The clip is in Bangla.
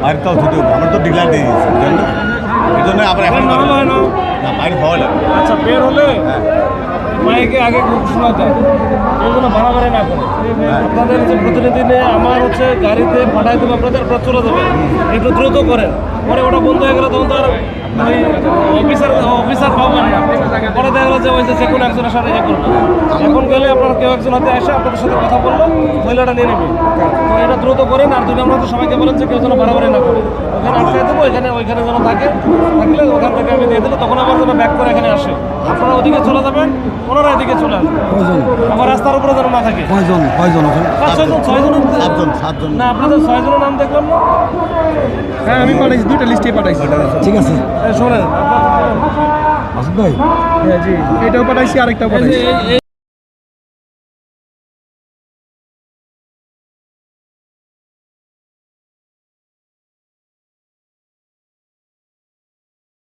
বাইরে তো ছুটি আমরা তো ডিক্লার দিয়ে দিয়েছি এই জন্য আবার এখন না হয় না। না বাইরে খাওয়া লাগে আচ্ছা বের হলে মাইকে আগে ঘোষণা দেয় এই জন্য বাড়াবাড়ি না করে আপনাদের যে প্রতিনিধি নিয়ে আমার হচ্ছে গাড়িতে পাঠাই দেবো আপনাদের আপনারা চলে যাবেন একটু দ্রুত করেন পরে ওটা বন্ধ হয়ে গেলে তখন তো আর ওই অফিসার পাবেন না পরে দেখা গেলো যে ওই যে কোনো একজনের সাথে ইয়ে করবে এখন গেলে আপনার কেউ একজন হাতে এসে আপনাদের সাথে কথা বললো মহিলাটা নিয়ে নেবে তো এটা দ্রুত করেন আর যদি আমরা তো সবাইকে বলেন যে কেউ যেন বাড়াবাড়ি না করে ওখানে আটকাই দেবো ওইখানে যেন থাকলে ওখান থেকে আমি দিয়ে দিলে তখন আবার যেন ব্যাক করে এখানে আসে আপনারা ওদিকে চলে যাবেন ওনারা এদিকে চলে আসবেন আমার রাস্তার উপরে যেন না থাকে কয়জন ওখানে? 7 জন না আপনাদের 6 জনের নাম দেখলাম না হ্যাঁ আমি পাঠাইছি, দুইটা লিস্টে পাঠাইছি। ঠিক আছে শোনেন আসিফ ভাই, হ্যাঁ জি এটাও পাঠাইছি, আরেকটাও পাঠাইছি।